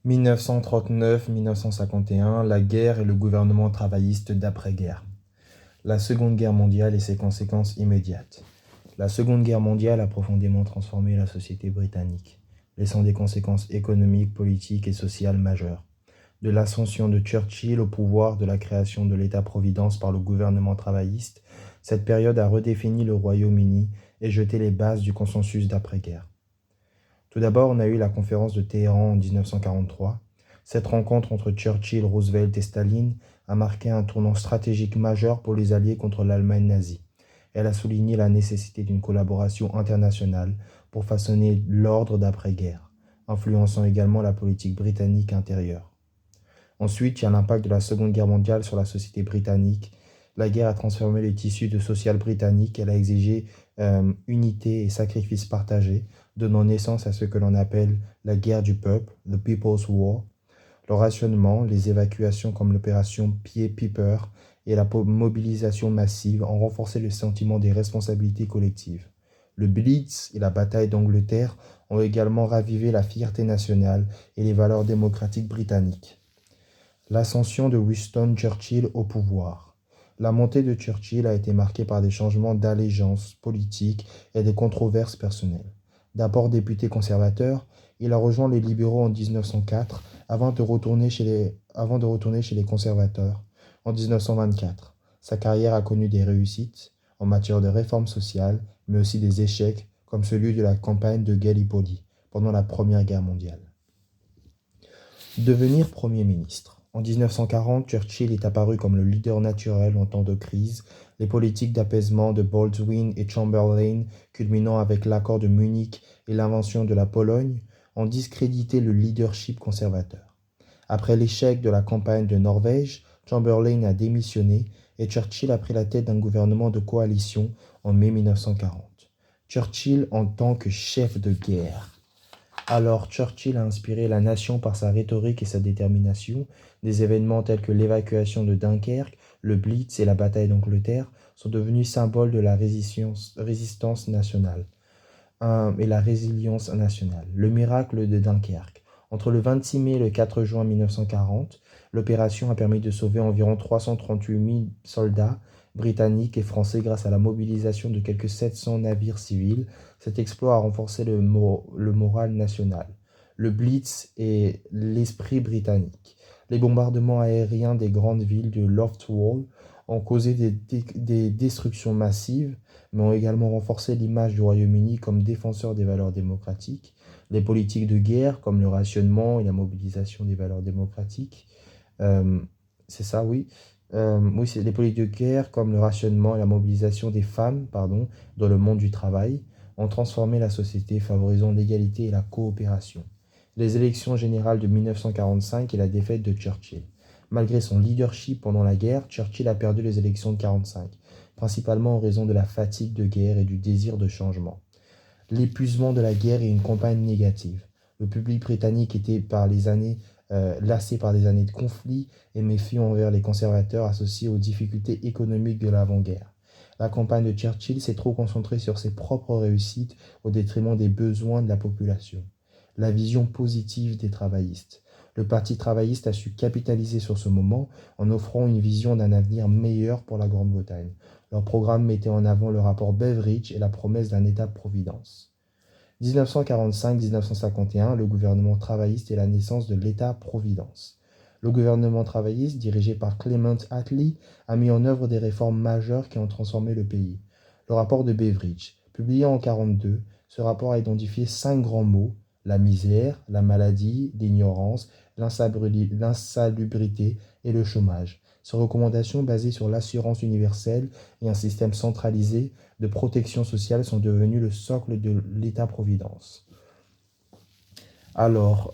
1939-1951, la guerre et le gouvernement travailliste d'après-guerre. La Seconde Guerre mondiale et ses conséquences immédiates. La Seconde Guerre mondiale a profondément transformé la société britannique, laissant des conséquences économiques, politiques et sociales majeures. De l'ascension de Churchill au pouvoir, de la création de l'État-providence par le gouvernement travailliste, cette période a redéfini le Royaume-Uni et jeté les bases du consensus d'après-guerre. Tout d'abord, on a eu la conférence de Téhéran en 1943. Cette rencontre entre Churchill, Roosevelt et Staline a marqué un tournant stratégique majeur pour les Alliés contre l'Allemagne nazie. Elle a souligné la nécessité d'une collaboration internationale pour façonner l'ordre d'après-guerre, influençant également la politique britannique intérieure. Ensuite, il y a l'impact de la Seconde Guerre mondiale sur la société britannique. La guerre a transformé les tissus de social britannique. Elle a exigé unité et sacrifices partagés, donnant naissance à ce que l'on appelle la guerre du peuple, the People's War. Le rationnement, les évacuations comme l'opération Pied Piper et la mobilisation massive ont renforcé le sentiment des responsabilités collectives. Le Blitz et la bataille d'Angleterre ont également ravivé la fierté nationale et les valeurs démocratiques britanniques. L'ascension de Winston Churchill au pouvoir. La montée de Churchill a été marquée par des changements d'allégeance politique et des controverses personnelles. D'abord député conservateur, il a rejoint les libéraux en 1904 avant de retourner chez les conservateurs en 1924. Sa carrière a connu des réussites en matière de réforme sociale, mais aussi des échecs comme celui de la campagne de Gallipoli pendant la Première Guerre mondiale. Devenir Premier ministre. En 1940, Churchill est apparu comme le leader naturel en temps de crise, les politiques d'apaisement de Baldwin et Chamberlain, culminant avec l'accord de Munich et l'invention de la Pologne, ont discrédité le leadership conservateur. Après l'échec de la campagne de Norvège, Chamberlain a démissionné et Churchill a pris la tête d'un gouvernement de coalition en mai 1940. Churchill en tant que chef de guerre. Alors Churchill a inspiré la nation par sa rhétorique et sa détermination. Des événements tels que l'évacuation de Dunkerque, le Blitz et la bataille d'Angleterre sont devenus symboles de la résistance nationale et la résilience nationale. Le miracle de Dunkerque. Entre le 26 mai et le 4 juin 1940, l'opération a permis de sauver environ 338 000 soldats britanniques et français grâce à la mobilisation de quelques 700 navires civils. Cet exploit a renforcé le moral national. Le Blitz et l'esprit britannique. Les bombardements aériens des grandes villes de Loftwall ont causé des destructions massives, mais ont également renforcé l'image du Royaume-Uni comme défenseur des valeurs démocratiques. Les politiques de guerre, comme le rationnement et la mobilisation des valeurs démocratiques, c'est ça, oui. Oui, c'est les politiques de guerre, comme le rationnement et la mobilisation des femmes, dans le monde du travail, ont transformé la société, favorisant l'égalité et la coopération. Les élections générales de 1945 et la défaite de Churchill. Malgré son leadership pendant la guerre, Churchill a perdu les élections de 1945, principalement en raison de la fatigue de guerre et du désir de changement. L'épuisement de la guerre et une campagne négative. Le public britannique était lassé par des années de conflits et méfiant envers les conservateurs associés aux difficultés économiques de l'avant-guerre. La campagne de Churchill s'est trop concentrée sur ses propres réussites au détriment des besoins de la population. La vision positive des travaillistes. Le Parti travailliste a su capitaliser sur ce moment en offrant une vision d'un avenir meilleur pour la Grande-Bretagne. Leur programme mettait en avant le rapport Beveridge et la promesse d'un État-providence. 1945-1951, le gouvernement travailliste et la naissance de l'État-providence. Le gouvernement travailliste, dirigé par Clement Attlee, a mis en œuvre des réformes majeures qui ont transformé le pays. Le rapport de Beveridge, publié en 1942, ce rapport a identifié 5 grands maux: la misère, la maladie, l'ignorance, l'insalubrité et le chômage. Ces recommandations basées sur l'assurance universelle et un système centralisé de protection sociale sont devenues le socle de l'État-providence. Alors,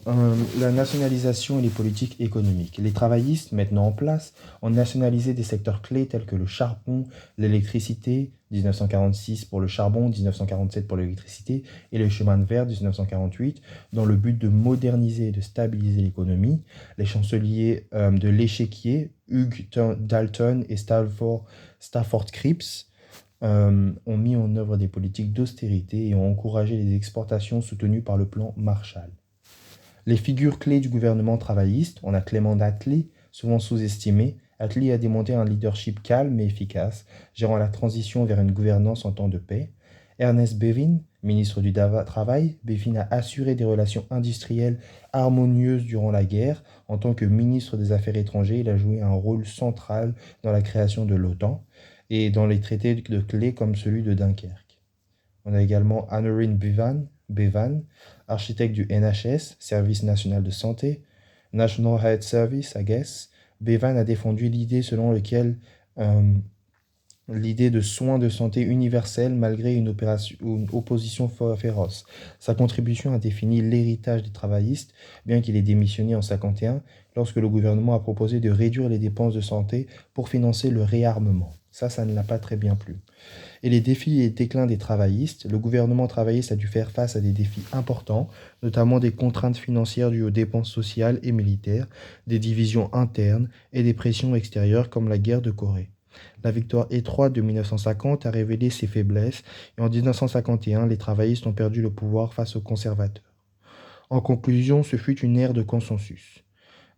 la nationalisation et les politiques économiques. Les travaillistes, maintenant en place, ont nationalisé des secteurs clés tels que le charbon, l'électricité, 1946 pour le charbon, 1947 pour l'électricité, et le chemin de fer, 1948, dans le but de moderniser et de stabiliser l'économie. Les chanceliers de l'échiquier, Hugh Dalton et Stafford Cripps, ont mis en œuvre des politiques d'austérité et ont encouragé les exportations soutenues par le plan Marshall. Les figures clés du gouvernement travailliste, on a Clément Attlee, souvent sous-estimé. Attlee a démontré un leadership calme et efficace, gérant la transition vers une gouvernance en temps de paix. Ernest Bevin, ministre du Travail, Bevin a assuré des relations industrielles harmonieuses durant la guerre. En tant que ministre des Affaires étrangères, il a joué un rôle central dans la création de l'OTAN et dans les traités de clés comme celui de Dunkerque. On a également Aneurin Bevan, architecte du NHS, Service national de santé, National Health Service, I guess. Bevan a défendu l'idée selon laquelle l'idée de soins de santé universels malgré une opposition féroce. Sa contribution a défini l'héritage des travaillistes, bien qu'il ait démissionné en 1951, lorsque le gouvernement a proposé de réduire les dépenses de santé pour financer le réarmement. Ça ne l'a pas très bien plu. Et les défis et déclins des travaillistes, le gouvernement travailliste a dû faire face à des défis importants, notamment des contraintes financières dues aux dépenses sociales et militaires, des divisions internes et des pressions extérieures comme la guerre de Corée. La victoire étroite de 1950 a révélé ses faiblesses et en 1951, les travaillistes ont perdu le pouvoir face aux conservateurs. En conclusion, ce fut une ère de consensus.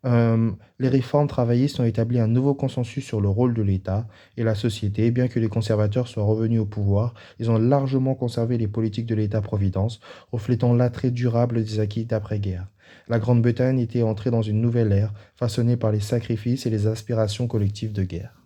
Les réformes travaillistes ont établi un nouveau consensus sur le rôle de l'État et la société. Bien que les conservateurs soient revenus au pouvoir, ils ont largement conservé les politiques de l'État-providence, reflétant l'attrait durable des acquis d'après-guerre. La Grande-Bretagne était entrée dans une nouvelle ère, façonnée par les sacrifices et les aspirations collectives de guerre.